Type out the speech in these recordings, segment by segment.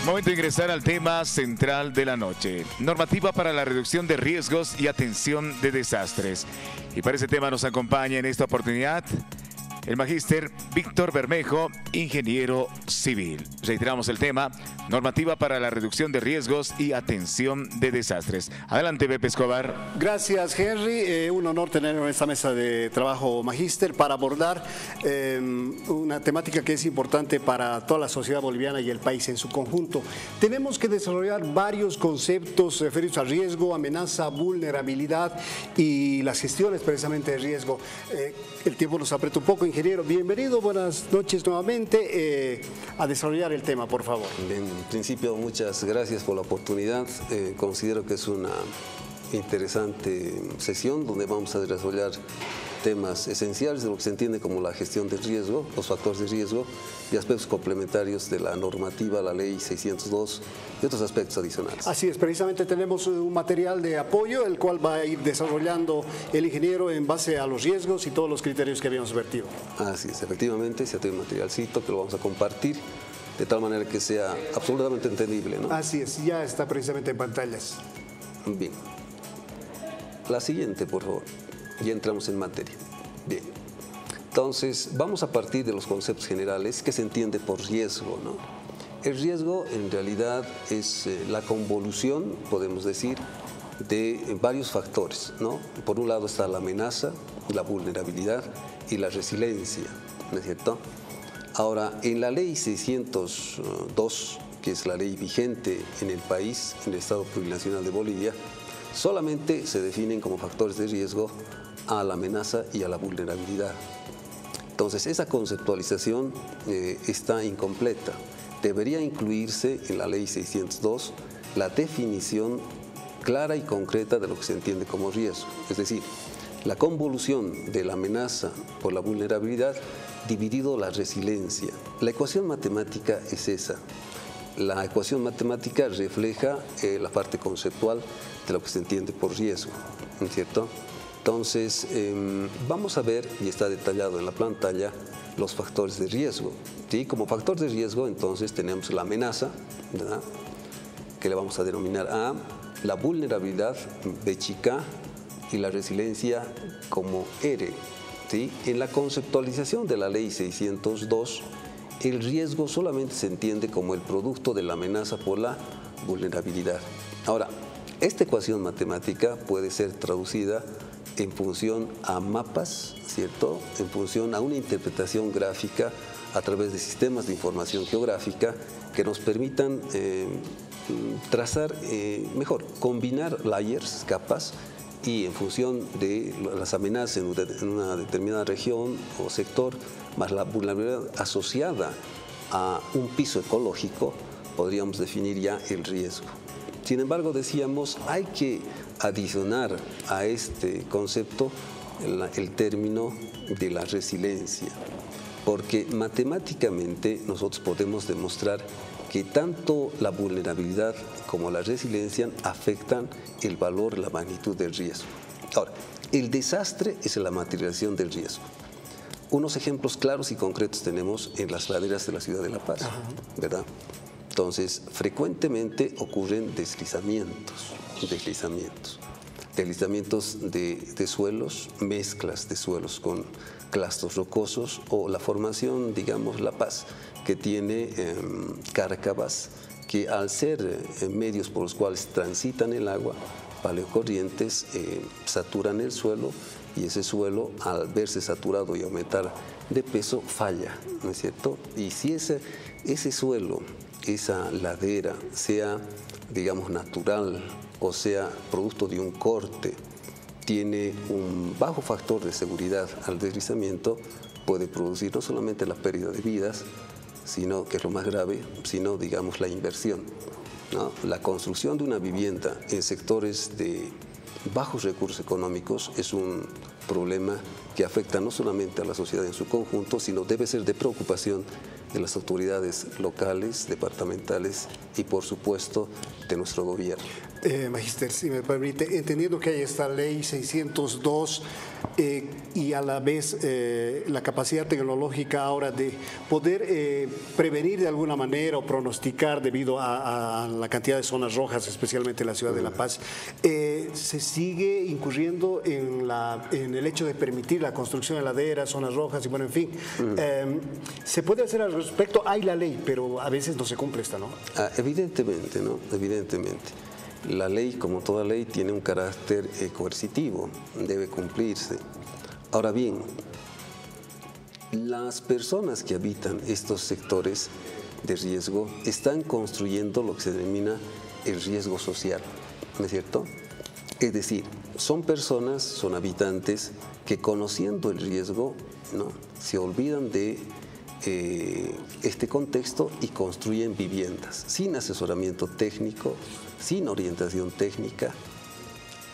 Momento de ingresar al tema central de la noche. Normativa para la reducción de riesgos y atención de desastres. Y para ese tema nos acompaña en esta oportunidad el magíster Víctor Bermejo, ingeniero civil. Reiteramos el tema, normativa para la reducción de riesgos y atención de desastres. Adelante, Pepe Escobar. Gracias, Henry. Un honor tener en esta mesa de trabajo, magíster, para abordar una temática que es importante para toda la sociedad boliviana y el país en su conjunto. Tenemos que desarrollar varios conceptos referidos a riesgo, amenaza, vulnerabilidad y las gestiones precisamente de riesgo. El tiempo nos aprieta un poco, ingeniero. Bienvenido, buenas noches nuevamente. A desarrollar el tema, por favor. En principio, muchas gracias por la oportunidad. Considero que es una interesante sesión donde vamos a desarrollar temas esenciales de lo que se entiende como la gestión del riesgo, los factores de riesgo y aspectos complementarios de la normativa, la ley 602 y otros aspectos adicionales. Así es, precisamente tenemos un material de apoyo, el cual va a ir desarrollando el ingeniero en base a los riesgos y todos los criterios que habíamos vertido. Así es, efectivamente, se tiene un materialcito que lo vamos a compartir de tal manera que sea absolutamente entendible, ¿no? Así es, ya está precisamente en pantallas. Bien. La siguiente, por favor. Ya entramos en materia. Bien. Entonces, vamos a partir de los conceptos generales que se entiende por riesgo, ¿no? El riesgo, en realidad, es la convolución, podemos decir, de varios factores, ¿no? Por un lado está la amenaza, la vulnerabilidad y la resiliencia, ¿no es cierto? Ahora, en la ley 602, que es la ley vigente en el país, en el Estado Plurinacional de Bolivia, solamente se definen como factores de riesgo a la amenaza y a la vulnerabilidad. Entonces, esa conceptualización está incompleta. Debería incluirse en la ley 602 la definición clara y concreta de lo que se entiende como riesgo. Es decir, la convolución de la amenaza por la vulnerabilidad dividido la resiliencia. La ecuación matemática es esa. La ecuación matemática refleja la parte conceptual de lo que se entiende por riesgo, ¿no es cierto? Entonces, vamos a ver, y está detallado en la pantalla, los factores de riesgo. ¿Sí? Como factor de riesgo, entonces, tenemos la amenaza, ¿verdad?, que le vamos a denominar A, la vulnerabilidad, B chica, y la resiliencia como R. ¿Sí? En la conceptualización de la ley 602, el riesgo solamente se entiende como el producto de la amenaza por la vulnerabilidad. Ahora, esta ecuación matemática puede ser traducida en función a mapas, ¿cierto?, en función a una interpretación gráfica a través de sistemas de información geográfica que nos permitan trazar mejor, combinar layers, capas, y en función de las amenazas en una determinada región o sector, más la vulnerabilidad asociada a un piso ecológico, podríamos definir ya el riesgo. Sin embargo, decíamos, hay que adicionar a este concepto el término de la resiliencia, porque matemáticamente nosotros podemos demostrar que tanto la vulnerabilidad como la resiliencia afectan el valor, la magnitud del riesgo. Ahora, el desastre es la materialización del riesgo. Unos ejemplos claros y concretos tenemos en las laderas de la ciudad de La Paz, ¿verdad? Entonces, frecuentemente ocurren deslizamientos de suelos, mezclas de suelos con clastos rocosos o la formación, digamos, La Paz, que tiene cárcavas que al ser medios por los cuales transitan el agua, paleocorrientes, saturan el suelo y ese suelo, al verse saturado y aumentar de peso, falla, ¿no es cierto? Y si ese suelo, esa ladera, sea, digamos, natural o sea producto de un corte, tiene un bajo factor de seguridad al deslizamiento, puede producir no solamente la pérdida de vidas, sino, que es lo más grave, sino, digamos, la inversión, ¿no? La construcción de una vivienda en sectores de bajos recursos económicos es un problema que afecta no solamente a la sociedad en su conjunto, sino debe ser de preocupación de las autoridades locales, departamentales y por supuesto de nuestro gobierno. Magíster, si me permite, entendiendo que hay esta ley 602 y a la vez la capacidad tecnológica ahora de poder prevenir de alguna manera o pronosticar debido a la cantidad de zonas rojas, especialmente en la ciudad de La Paz, se sigue incurriendo en el hecho de permitir la construcción de laderas, zonas rojas y bueno, en fin. ¿Se puede hacer al respecto? Hay la ley, pero a veces no se cumple esta, ¿no? Evidentemente, ¿no? Evidentemente. La ley, como toda ley, tiene un carácter coercitivo, debe cumplirse. Ahora bien, las personas que habitan estos sectores de riesgo están construyendo lo que se denomina el riesgo social, ¿no es cierto? Es decir, son personas, son habitantes que conociendo el riesgo, ¿no?, se olvidan de este contexto y construyen viviendas sin asesoramiento técnico, sin orientación técnica,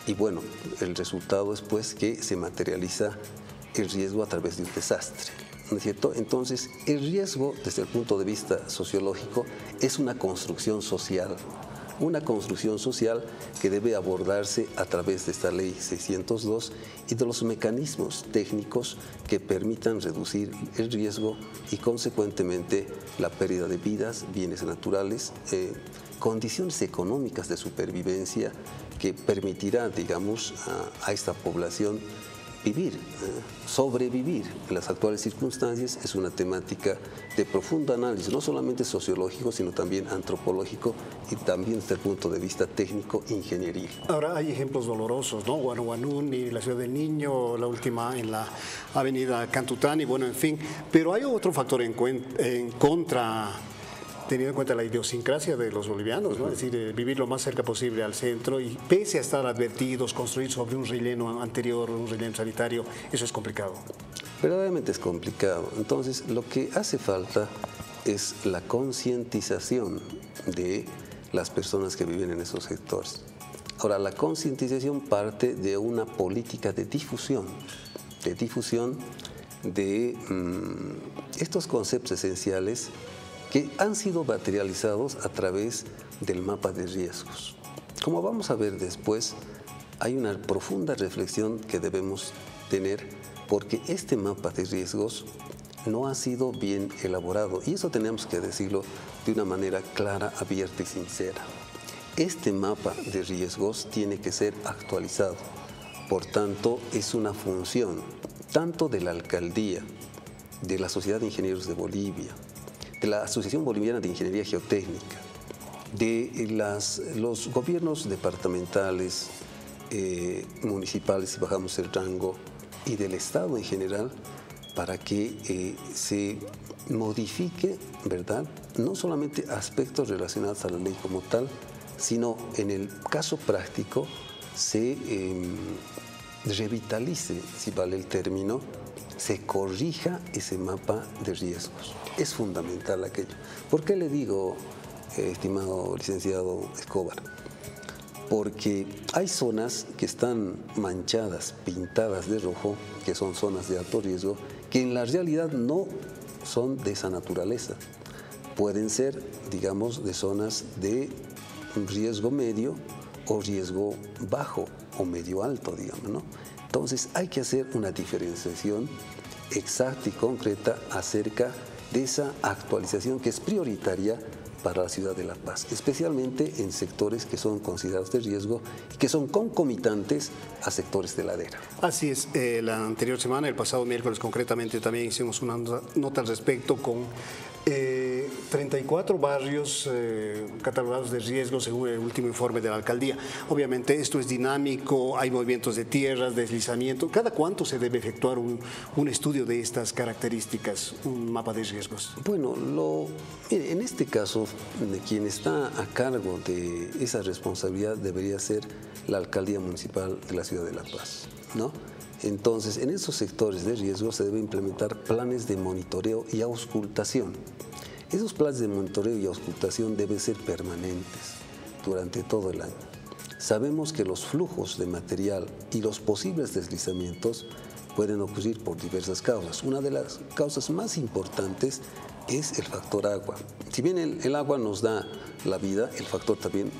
y bueno, el resultado es pues que se materializa el riesgo a través de un desastre, ¿no es cierto? Entonces, el riesgo desde el punto de vista sociológico es una construcción social que debe abordarse a través de esta ley 602 y de los mecanismos técnicos que permitan reducir el riesgo y consecuentemente la pérdida de vidas, bienes naturales, condiciones económicas de supervivencia que permitirá, digamos, a esta población vivir, sobrevivir en las actuales circunstancias. Es una temática de profundo análisis, no solamente sociológico, sino también antropológico y también desde el punto de vista técnico, ingenieril. Ahora hay ejemplos dolorosos, ¿no? Guanaguanún y la Ciudad del Niño, la última en la avenida Cantután y bueno, en fin. Pero hay otro factor en contra, teniendo en cuenta la idiosincrasia de los bolivianos, ¿no? Es decir, vivir lo más cerca posible al centro y pese a estar advertidos, construir sobre un relleno anterior, un relleno sanitario, eso es complicado. Verdaderamente es complicado. Entonces, lo que hace falta es la concientización de las personas que viven en esos sectores. Ahora, la concientización parte de una política de difusión de estos conceptos esenciales que han sido materializados a través del mapa de riesgos. Como vamos a ver después, hay una profunda reflexión que debemos tener porque este mapa de riesgos no ha sido bien elaborado y eso tenemos que decirlo de una manera clara, abierta y sincera. Este mapa de riesgos tiene que ser actualizado, por tanto es una función tanto de la alcaldía, de la Sociedad de Ingenieros de Bolivia, de la Asociación Boliviana de Ingeniería Geotécnica, de los gobiernos departamentales, municipales, si bajamos el rango, y del Estado en general, para que se modifique, ¿verdad?, no solamente aspectos relacionados a la ley como tal, sino en el caso práctico se revitalice, si vale el término, se corrija ese mapa de riesgos. Es fundamental aquello. ¿Por qué le digo, estimado licenciado Escobar? Porque hay zonas que están manchadas, pintadas de rojo, que son zonas de alto riesgo, que en la realidad no son de esa naturaleza. Pueden ser, digamos, de zonas de riesgo medio o riesgo bajo o medio alto, digamos, ¿no? Entonces hay que hacer una diferenciación exacta y concreta acerca de esa actualización que es prioritaria para la ciudad de La Paz, especialmente en sectores que son considerados de riesgo y que son concomitantes a sectores de ladera. Así es, la anterior semana, el pasado miércoles concretamente, también hicimos una nota al respecto con 34 barrios catalogados de riesgo según el último informe de la alcaldía. Obviamente esto es dinámico, hay movimientos de tierras, deslizamiento. ¿Cada cuánto se debe efectuar un estudio de estas características, un mapa de riesgos? Bueno, mire, en este caso, quien está a cargo de esa responsabilidad debería ser la alcaldía municipal de la ciudad de La Paz, ¿no? Entonces, en esos sectores de riesgo se deben implementar planes de monitoreo y auscultación. Esos planes de monitoreo y auscultación deben ser permanentes durante todo el año. Sabemos que los flujos de material y los posibles deslizamientos pueden ocurrir por diversas causas. Una de las causas más importantes es el factor agua. Si bien el agua nos da la vida,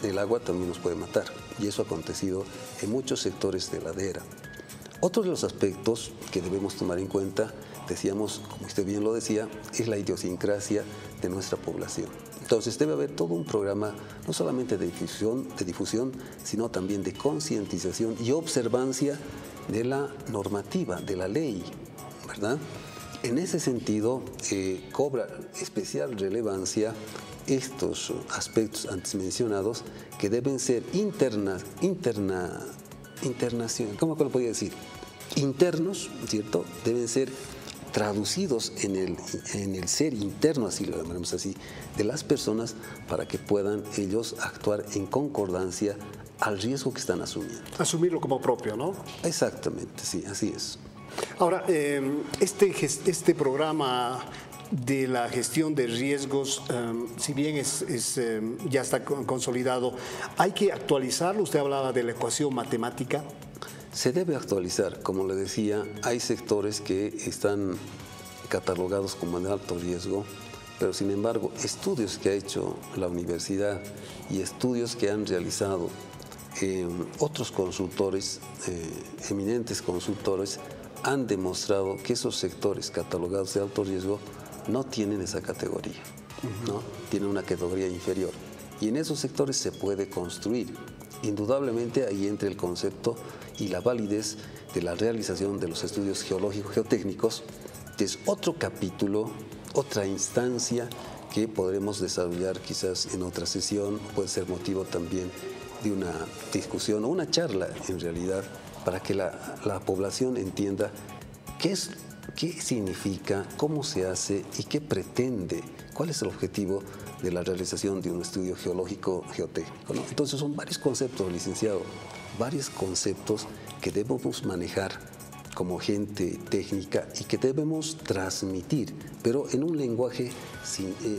el agua también nos puede matar. Y eso ha acontecido en muchos sectores de ladera. Otro de los aspectos que debemos tomar en cuenta, decíamos, como usted bien lo decía, es la idiosincrasia de nuestra población. Entonces debe haber todo un programa, no solamente de difusión, sino también de concientización y observancia de la normativa, de la ley, ¿verdad? En ese sentido, cobra especial relevancia estos aspectos antes mencionados que deben ser ¿cómo lo podría decir? Internos, ¿cierto? Deben ser traducidos en el ser interno, así lo llamaremos así, de las personas para que puedan ellos actuar en concordancia al riesgo que están asumiendo. Asumirlo como propio, ¿no? Exactamente, sí, así es. Ahora, este programa de la gestión de riesgos, si bien ya está consolidado, ¿hay que actualizarlo? Usted hablaba de la ecuación matemática. Se debe actualizar, como le decía, hay sectores que están catalogados como de alto riesgo, pero sin embargo, estudios que ha hecho la universidad y estudios que han realizado otros consultores, eminentes consultores, han demostrado que esos sectores catalogados de alto riesgo no tienen esa categoría, ¿no? Tienen una categoría inferior. Y en esos sectores se puede construir. Indudablemente ahí entra el concepto y la validez de la realización de los estudios geológicos geotécnicos, que es otro capítulo, otra instancia que podremos desarrollar quizás en otra sesión, puede ser motivo también de una discusión o una charla en realidad, para que la población entienda qué significa, cómo se hace y qué pretende, cuál es el objetivo de la realización de un estudio geológico geotécnico, ¿no? Entonces son varios conceptos, licenciado, varios conceptos que debemos manejar como gente técnica y que debemos transmitir, pero en un lenguaje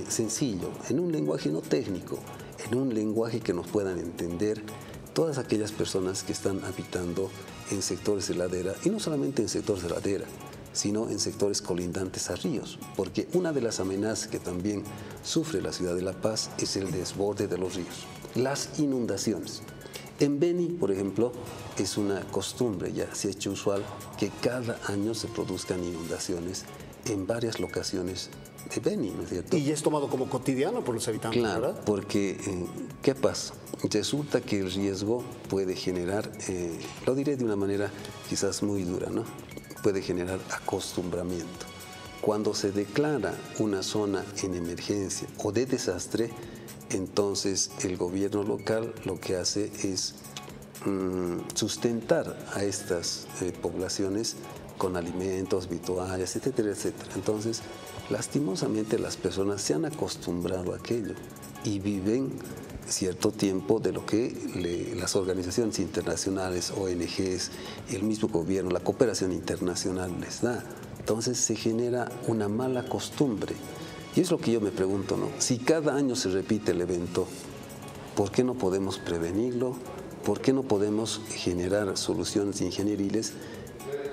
sencillo, en un lenguaje no técnico, en un lenguaje que nos puedan entender todas aquellas personas que están habitando en sectores de ladera, y no solamente en sectores de ladera, sino en sectores colindantes a ríos, porque una de las amenazas que también sufre la ciudad de La Paz es el desborde de los ríos, las inundaciones. En Beni, por ejemplo, es una costumbre, ya se ha hecho usual, que cada año se produzcan inundaciones en varias locaciones de Beni, ¿no es cierto? Y es tomado como cotidiano por los habitantes, claro, ¿verdad? Porque, ¿qué pasa? Resulta que el riesgo puede generar, lo diré de una manera quizás muy dura, ¿no? Puede generar acostumbramiento. Cuando se declara una zona en emergencia o de desastre, entonces el gobierno local lo que hace es sustentar a estas poblaciones con alimentos, vituallas, etcétera, etcétera. Entonces, lastimosamente las personas se han acostumbrado a aquello y viven cierto tiempo de lo que las organizaciones internacionales, ONGs, el mismo gobierno, la cooperación internacional les da. Entonces se genera una mala costumbre. Y es lo que yo me pregunto, ¿no? Si cada año se repite el evento, ¿por qué no podemos prevenirlo? ¿Por qué no podemos generar soluciones ingenieriles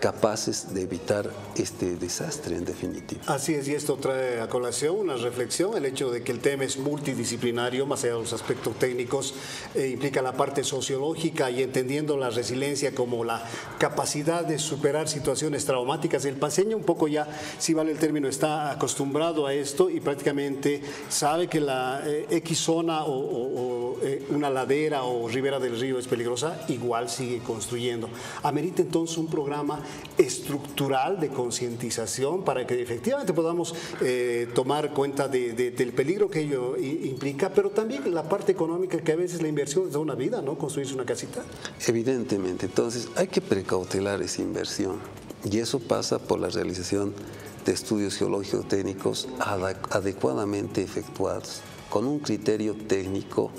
capaces de evitar este desastre en definitiva? Así es, y esto trae a colación una reflexión, el hecho de que el tema es multidisciplinario, más allá de los aspectos técnicos, implica la parte sociológica y entendiendo la resiliencia como la capacidad de superar situaciones traumáticas. El paceño un poco ya, si vale el término, está acostumbrado a esto y prácticamente sabe que la X zona o una ladera o ribera del río es peligrosa, igual sigue construyendo. Amerita entonces un programa estructural de concientización para que efectivamente podamos tomar cuenta del peligro que ello implica, pero también la parte económica, que a veces la inversión es de una vida, ¿no? Construirse una casita. Evidentemente, entonces hay que precautelar esa inversión y eso pasa por la realización de estudios geológicos técnicos adecuadamente efectuados, con un criterio técnico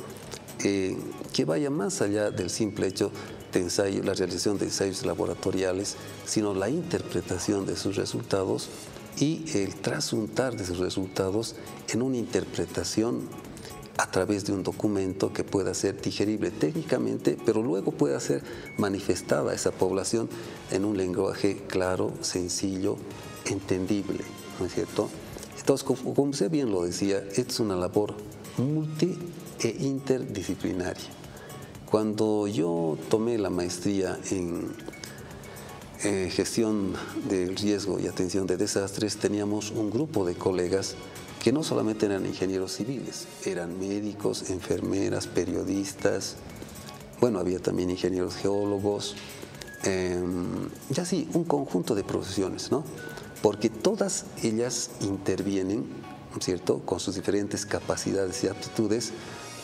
que vaya más allá del simple hecho de ensayo, la realización de ensayos laboratoriales, sino la interpretación de sus resultados y el trasuntar de sus resultados en una interpretación a través de un documento que pueda ser digerible técnicamente, pero luego pueda ser manifestada a esa población en un lenguaje claro, sencillo, entendible, ¿no es cierto? Entonces, como usted bien lo decía, esta es una labor multi e interdisciplinaria. Cuando yo tomé la maestría en gestión del riesgo y atención de desastres, teníamos un grupo de colegas que no solamente eran ingenieros civiles, eran médicos, enfermeras, periodistas, bueno, había también ingenieros geólogos, y así, un conjunto de profesiones, ¿no? Porque todas ellas intervienen, ¿no es cierto?, con sus diferentes capacidades y aptitudes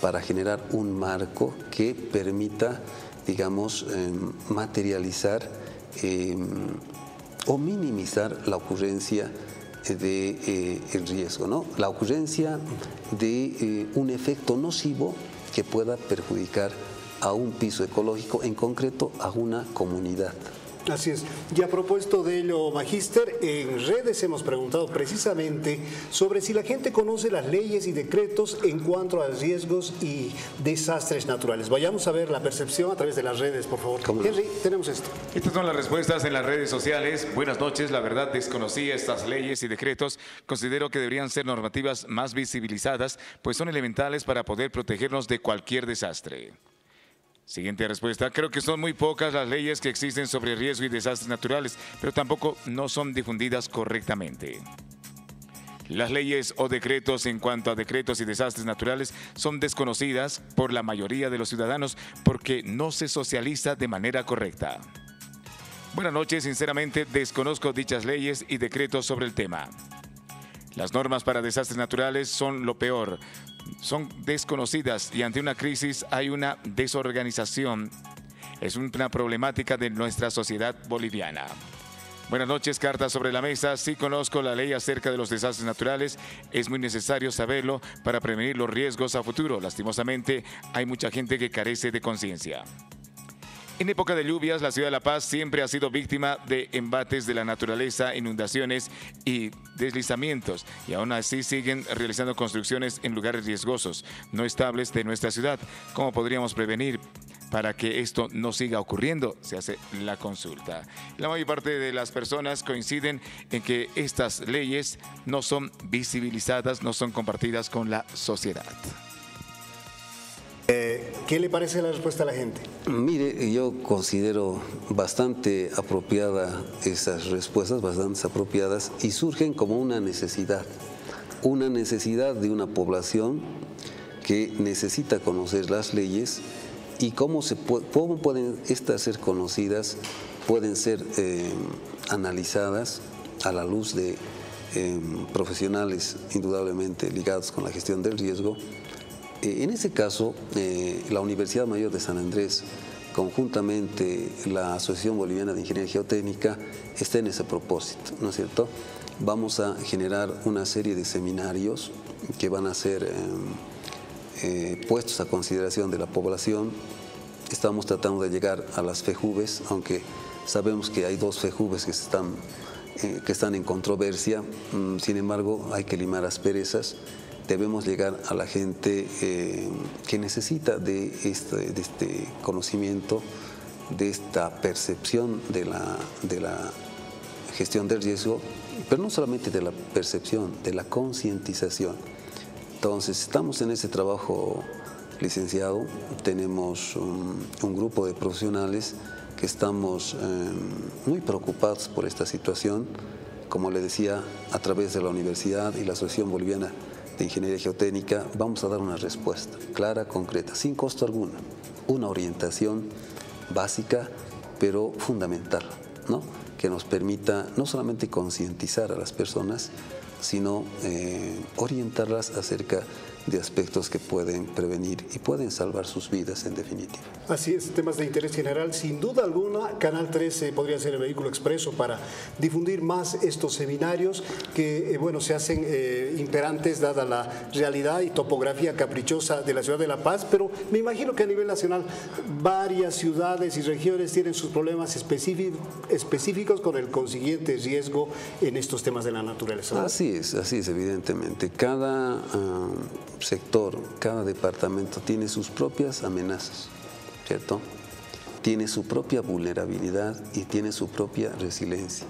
para generar un marco que permita, digamos, materializar o minimizar la ocurrencia del riesgo, ¿no? La ocurrencia de un efecto nocivo que pueda perjudicar a un piso ecológico, en concreto a una comunidad. Así es. Y a propósito de ello, Magíster, en redes hemos preguntado precisamente sobre si la gente conoce las leyes y decretos en cuanto a riesgos y desastres naturales. Vayamos a ver la percepción a través de las redes, por favor. Henry, tenemos esto. Estas son las respuestas en las redes sociales. Buenas noches, la verdad desconocía estas leyes y decretos. Considero que deberían ser normativas más visibilizadas, pues son elementales para poder protegernos de cualquier desastre. Siguiente respuesta. Creo que son muy pocas las leyes que existen sobre riesgo y desastres naturales, pero tampoco no son difundidas correctamente. Las leyes o decretos en cuanto a decretos y desastres naturales son desconocidas por la mayoría de los ciudadanos porque no se socializa de manera correcta. Buenas noches, sinceramente desconozco dichas leyes y decretos sobre el tema. Las normas para desastres naturales son lo peor. Son desconocidas y ante una crisis hay una desorganización. Es una problemática de nuestra sociedad boliviana. Buenas noches, cartas sobre la mesa. Sí conozco la ley acerca de los desastres naturales. Es muy necesario saberlo para prevenir los riesgos a futuro. Lastimosamente, hay mucha gente que carece de conciencia. En época de lluvias, la ciudad de La Paz siempre ha sido víctima de embates de la naturaleza, inundaciones y deslizamientos, y aún así siguen realizando construcciones en lugares riesgosos, no estables de nuestra ciudad. ¿Cómo podríamos prevenir para que esto no siga ocurriendo? Se hace la consulta. La mayor parte de las personas coinciden en que estas leyes no son visibilizadas, no son compartidas con la sociedad. ¿Qué le parece la respuesta a la gente? Mire, yo considero bastante apropiada esas respuestas, bastante apropiadas, y surgen como una necesidad de una población que necesita conocer las leyes y cómo pueden estas ser conocidas, pueden ser analizadas a la luz de profesionales indudablemente ligados con la gestión del riesgo. En ese caso, la Universidad Mayor de San Andrés, conjuntamente la Asociación Boliviana de Ingeniería Geotécnica, está en ese propósito, ¿no es cierto? Vamos a generar una serie de seminarios que van a ser puestos a consideración de la población. Estamos tratando de llegar a las FEJUVES, aunque sabemos que hay dos FEJUVES que están en controversia. Sin embargo, hay que limar asperezas. Debemos llegar a la gente que necesita de este conocimiento, de esta percepción de la gestión del riesgo, pero no solamente de la percepción, de la concientización. Entonces, estamos en ese trabajo, licenciado. Tenemos un grupo de profesionales que estamos muy preocupados por esta situación. Como le decía, a través de la universidad y la Asociación Boliviana de Ingeniería Geotécnica, vamos a dar una respuesta clara, concreta, sin costo alguno, una orientación básica, pero fundamental, ¿no? Que nos permita no solamente concientizar a las personas, sino orientarlas acerca de aspectos que pueden prevenir y pueden salvar sus vidas en definitiva. Así es, temas de interés general. Sin duda alguna, Canal 13 podría ser el vehículo expreso para difundir más estos seminarios que, bueno, se hacen imperantes dada la realidad y topografía caprichosa de la ciudad de La Paz, pero me imagino que a nivel nacional varias ciudades y regiones tienen sus problemas específicos con el consiguiente riesgo en estos temas de la naturaleza, ¿no? Así es, evidentemente. Cada sector, cada departamento tiene sus propias amenazas, ¿cierto? Tiene su propia vulnerabilidad y tiene su propia resiliencia.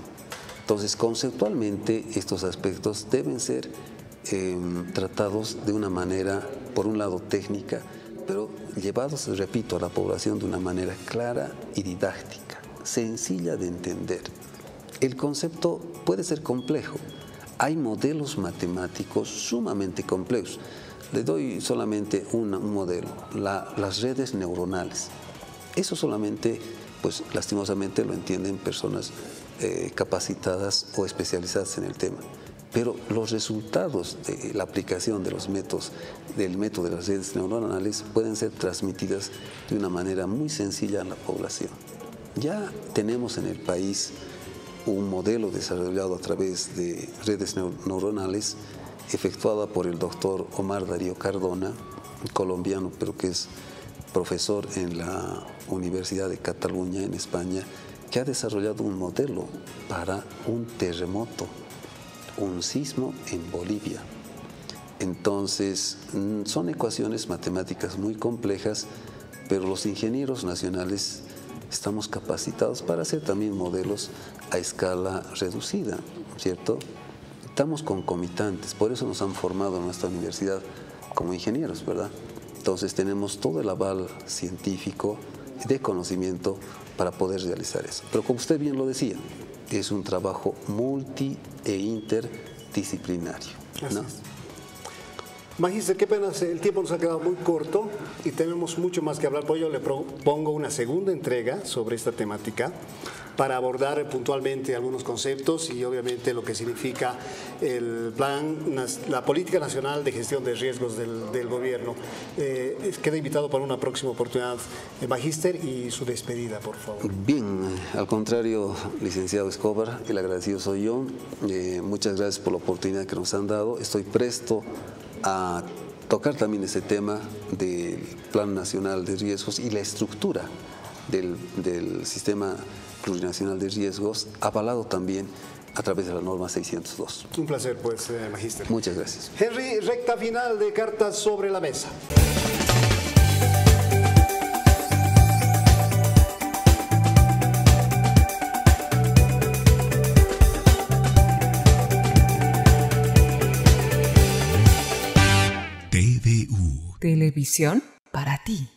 Entonces, conceptualmente, estos aspectos deben ser tratados de una manera, por un lado, técnica, pero llevados, repito, a la población de una manera clara y didáctica, sencilla de entender. El concepto puede ser complejo. Hay modelos matemáticos sumamente complejos. Le doy solamente un modelo, las redes neuronales. Eso solamente, pues lastimosamente lo entienden personas capacitadas o especializadas en el tema. Pero los resultados de la aplicación de los métodos, del método de las redes neuronales pueden ser transmitidas de una manera muy sencilla a la población. Ya tenemos en el país un modelo desarrollado a través de redes neuronales efectuada por el doctor Omar Darío Cardona, colombiano, pero que es profesor en la Universidad de Cataluña, en España, que ha desarrollado un modelo para un terremoto, un sismo en Bolivia. Entonces, son ecuaciones matemáticas muy complejas, pero los ingenieros nacionales estamos capacitados para hacer también modelos a escala reducida, ¿cierto? Estamos concomitantes, por eso nos han formado en nuestra universidad como ingenieros, ¿verdad? Entonces tenemos todo el aval científico de conocimiento para poder realizar eso. Pero como usted bien lo decía, es un trabajo multi e interdisciplinario, ¿no? Magíster, qué pena, el tiempo nos ha quedado muy corto y tenemos mucho más que hablar, por ello le propongo una segunda entrega sobre esta temática para abordar puntualmente algunos conceptos y obviamente lo que significa el plan, la política nacional de gestión de riesgos del gobierno. Queda invitado para una próxima oportunidad, Magíster, y su despedida, por favor. Bien, al contrario, licenciado Escobar, el agradecido soy yo. Muchas gracias por la oportunidad que nos han dado. Estoy presto a tocar también ese tema del Plan Nacional de Riesgos y la estructura del Sistema Plurinacional de Riesgos, avalado también a través de la norma 602. Un placer, pues, Magíster. Muchas gracias. Henry, recta final de Cartas sobre la Mesa. Televisión para ti.